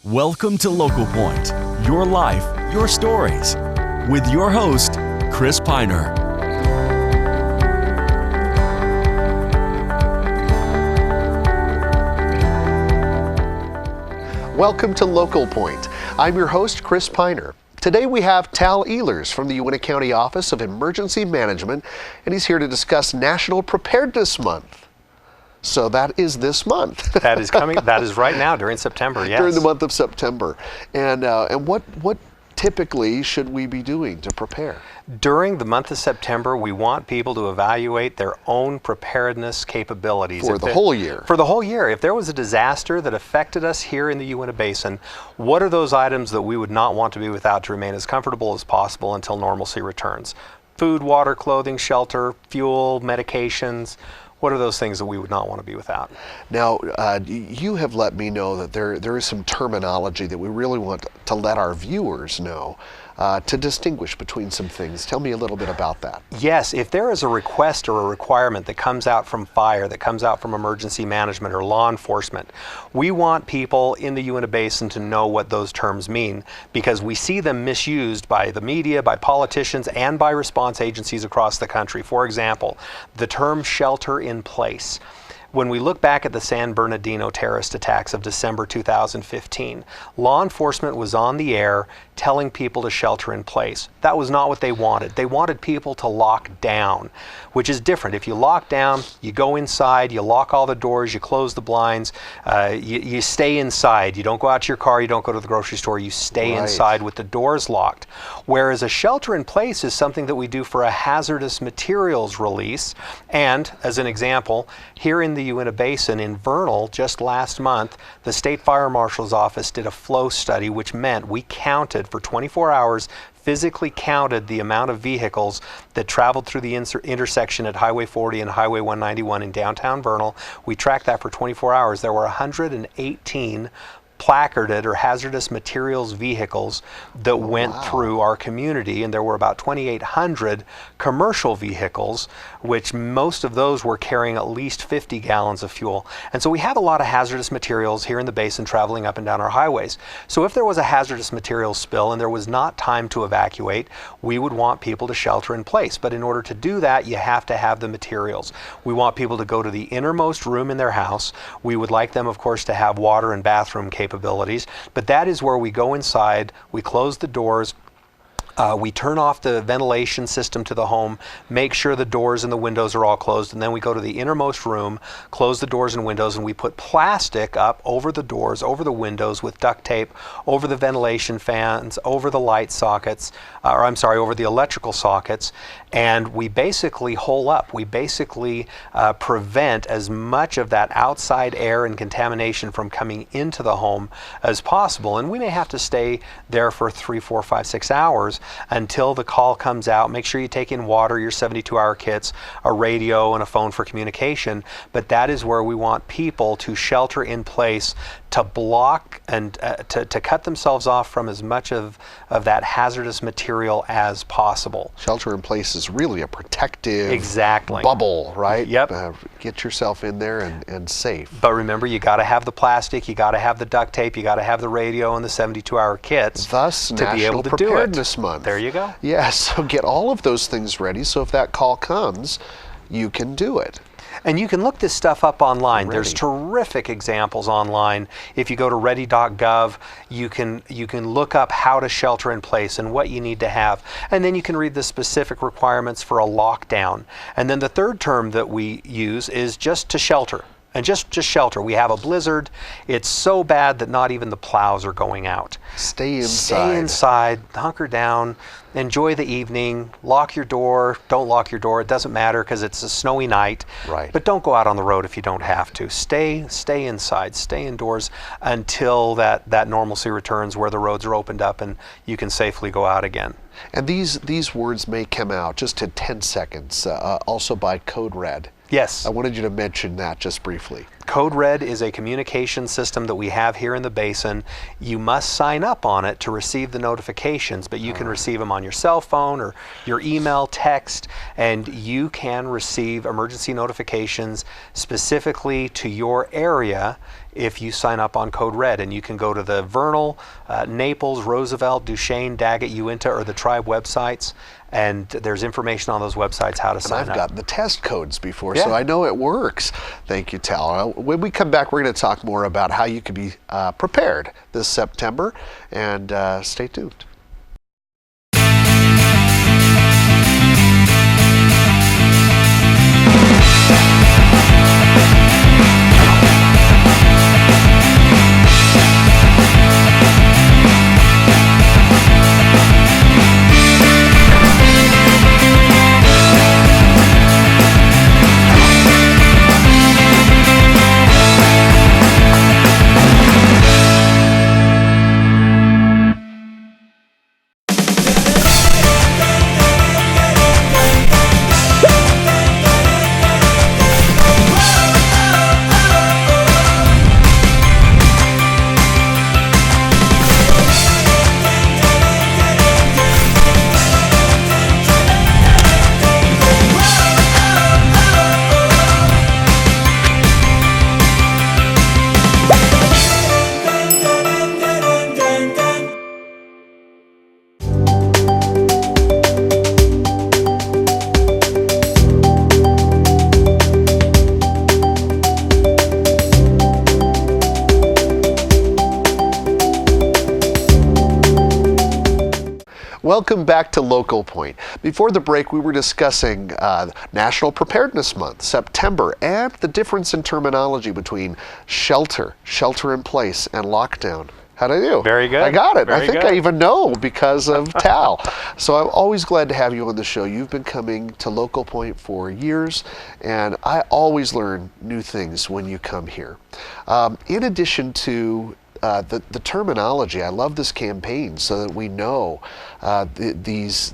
Welcome to Local Point, your life, your stories, with your host, Chris Piner. Welcome to Local Point. I'm your host, Chris Piner. Today we have Tal Ehlers from the Uintah County Office of Emergency Management, and he's here to discuss National Preparedness Month. So that is this month. That is coming. That is right now during September. Yes. During the month of September. And what typically should we be doing to prepare? During the month of September, we want people to evaluate their own preparedness capabilities. For the whole year. For the whole year. If there was a disaster that affected us here in the Uintah Basin, what are those items that we would not want to be without to remain as comfortable as possible until normalcy returns? Food, water, clothing, shelter, fuel, medications. What are those things that we would not want to be without? Now, you have let me know that there is some terminology that we really want to let our viewers know to distinguish between some things. Tell me a little bit about that. Yes, if there is a request or a requirement that comes out from fire, that comes out from emergency management or law enforcement, we want people in the Uintah Basin to know what those terms mean, because we see them misused by the media, by politicians, and by response agencies across the country. For example, the term shelter in place. When we look back at the San Bernardino terrorist attacks of December 2015, law enforcement was on the air telling people to shelter in place. That was not what they wanted. They wanted people to lock down, which is different. If you lock down, you go inside, you lock all the doors, you close the blinds, you stay inside. You don't go out to your car, you don't go to the grocery store, you stay inside with the doors locked. Whereas a shelter in place is something that we do for a hazardous materials release. And as an example, here in the Uintah Basin in Vernal, just last month, the State Fire Marshal's Office did a flow study, which meant we counted for 24 hours, physically counted the amount of vehicles that traveled through the intersection at Highway 40 and Highway 191 in downtown Vernal. We tracked that for 24 hours. There were 118 placarded or hazardous materials vehicles that went through our community, and there were about 2,800 commercial vehicles, which most of those were carrying at least 50 gallons of fuel. And so we have a lot of hazardous materials here in the basin traveling up and down our highways. So if there was a hazardous materials spill and there was not time to evacuate, we would want people to shelter in place. But in order to do that, you have to have the materials. We want people to go to the innermost room in their house. We would like them, of course, to have water and bathroom capabilities, but that is where we go inside, we close the doors, we turn off the ventilation system to the home, make sure the doors and the windows are all closed, and then we go to the innermost room, close the doors and windows, and we put plastic up over the doors, over the windows with duct tape, over the ventilation fans, over the light sockets, over the electrical sockets, and we basically hole up. We basically prevent as much of that outside air and contamination from coming into the home as possible. And we may have to stay there for 3, 4, 5, 6 hours until the call comes out. Make sure you take in water, your 72-hour kits, a radio, and a phone for communication. But that is where we want people to shelter in place, to block and to cut themselves off from as much of that hazardous material as possible. Shelter in place is really a protective bubble, right? Yep. Get yourself in there and safe. But remember, you got to have the plastic, you got to have the duct tape, you got to have the radio and the 72-hour kits. Thus, to be able National to Preparedness do it. Month. There you go. Yeah, so get all of those things ready so if that call comes, you can do it. And you can look this stuff up online. There's terrific examples online. If you go to ready.gov, you can look up how to shelter in place and what you need to have. And then you can read the specific requirements for a lockdown. And then the third term that we use is just to shelter. And just shelter. We have a blizzard. It's so bad that not even the plows are going out. Stay inside. Stay inside, hunker down, enjoy the evening, lock your door. Don't lock your door. It doesn't matter because it's a snowy night. Right. But don't go out on the road if you don't have to. Stay inside, stay indoors until that normalcy returns where the roads are opened up and you can safely go out again. And these words may come out just in 10 seconds, also by Code Red. Yes. I wanted you to mention that just briefly. Code Red is a communication system that we have here in the basin. You must sign up on it to receive the notifications, but you can receive them on your cell phone or your email, text, and you can receive emergency notifications specifically to your area if you sign up on Code Red. And you can go to the Vernal, Naples, Roosevelt, Duchesne, Daggett, Uintah, or the tribe websites, and there's information on those websites how to sign up. I've gotten the test codes before, Yeah. so I know it works. Thank you, Tal. When we come back, we're going to talk more about how you can be prepared this September, and stay tuned. Welcome back to Local Point. Before the break, we were discussing National Preparedness Month, September, and the difference in terminology between shelter in place, and lockdown. How'd I do? Very good. I got it. Very I think good. I even know because of Tal. So I'm always glad to have you on the show. You've been coming to Local Point for years, and I always learn new things when you come here. In addition to the terminology, I love this campaign so that we know these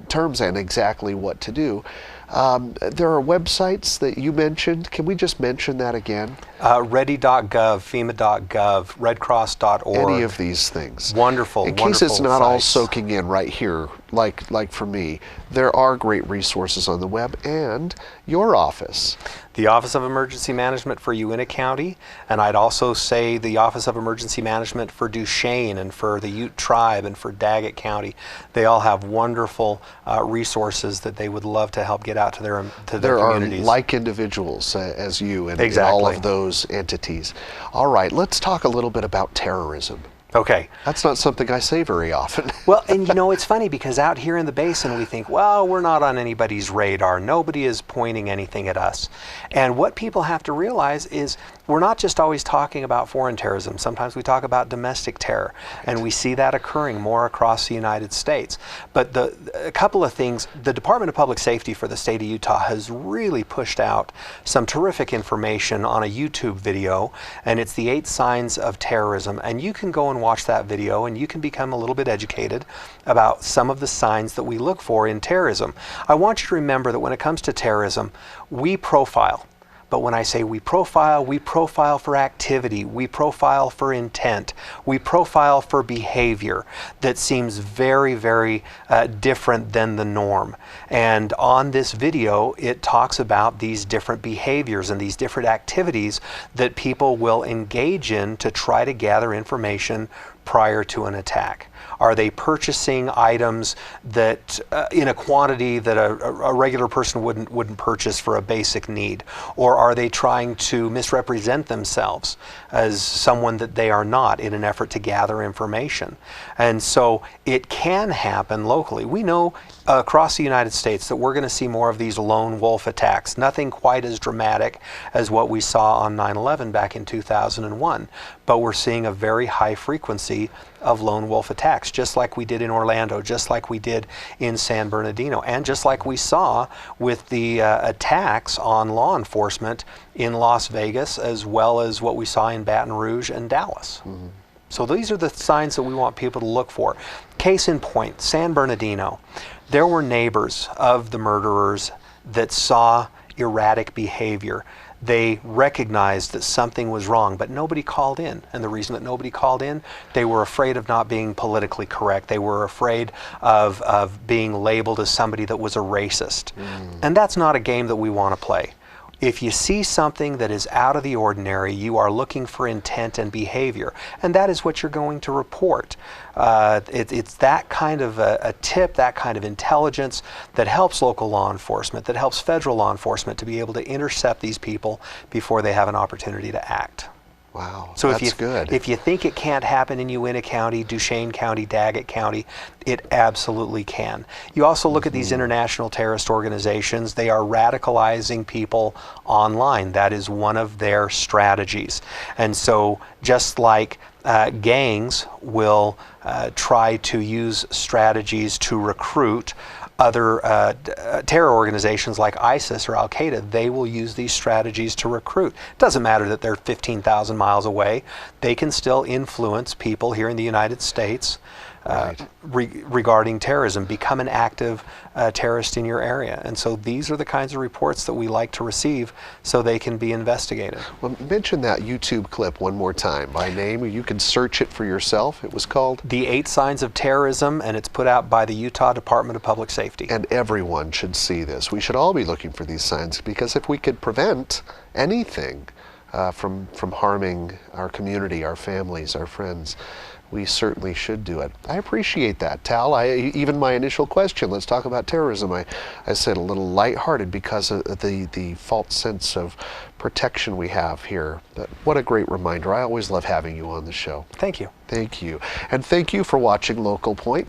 terms and exactly what to do. There are websites that you mentioned. Can we just mention that again? Ready.gov, FEMA.gov, RedCross.org. Any of these things. Wonderful, In case it's not all sites. soaking in right here, like for me, there are great resources on the web, and your office. The Office of Emergency Management for Uintah County, and I'd also say the Office of Emergency Management for Duchesne and for the Ute Tribe and for Daggett County. They all have wonderful resources that they would love to help get out to their communities. There are like individuals as you in all Exactly. of those entities. All right, let's talk a little bit about terrorism. Okay. That's not something I say very often. Well, and you know, it's funny because out here in the basin we think, well, we're not on anybody's radar. Nobody is pointing anything at us. And what people have to realize is we're not just always talking about foreign terrorism. Sometimes we talk about domestic terror, and we see that occurring more across the United States. But a couple of things, the Department of Public Safety for the state of Utah has really pushed out some terrific information on a YouTube video, and it's the 8 Signs of Terrorism. And you can go and watch that video, and you can become a little bit educated about some of the signs that we look for in terrorism. I want you to remember that when it comes to terrorism, we profile. But when I say we profile for activity, we profile for intent, we profile for behavior that seems very, very different than the norm. And on this video, it talks about these different behaviors and these different activities that people will engage in to try to gather information prior to an attack. Are they purchasing items that in a quantity that a regular person wouldn't purchase for a basic need? Or are they trying to misrepresent themselves as someone that they are not in an effort to gather information? And so it can happen locally. We know across the United States that we're going to see more of these lone wolf attacks. Nothing quite as dramatic as what we saw on 9/11 back in 2001, but we're seeing a very high frequency of lone wolf attacks, just like we did in Orlando, just like we did in San Bernardino, and just like we saw with the attacks on law enforcement in Las Vegas, as well as what we saw in Baton Rouge and Dallas. Mm-hmm. So these are the signs that we want people to look for. Case in point, San Bernardino. There were neighbors of the murderers that saw erratic behavior. they recognized that something was wrong, but nobody called in. And the reason that nobody called in, they were afraid of not being politically correct. They were afraid of being labeled as somebody that was a racist. And that's not a game that we want to play. If you see something that is out of the ordinary, you are looking for intent and behavior, and that is what you're going to report. It's that kind of a tip, that kind of intelligence that helps local law enforcement, that helps federal law enforcement to be able to intercept these people before they have an opportunity to act. Wow, So that's good. If you think it can't happen in Uintah County, Duchesne County, Daggett County, it absolutely can. You also look at these international terrorist organizations. They are radicalizing people online. That is one of their strategies. And so just like gangs will try to use strategies to recruit other terror organizations like ISIS or Al Qaeda, they will use these strategies to recruit. It doesn't matter that they're 15,000 miles away. They can still influence people here in the United States regarding terrorism, become an active terrorist in your area. And so these are the kinds of reports that we like to receive so they can be investigated. Well, mention that YouTube clip one more time by name. You can search it for yourself. It was called The 8 Signs of Terrorism, and it's put out by the Utah Department of Public Safety. And everyone should see this. We should all be looking for these signs, because if we could prevent anything from harming our community, our families, our friends, we certainly should do it. I appreciate that, Tal. Even my initial question, let's talk about terrorism, I said a little lighthearted because of the false sense of protection we have here. But what a great reminder. I always love having you on the show. Thank you. Thank you. And thank you for watching Local Point.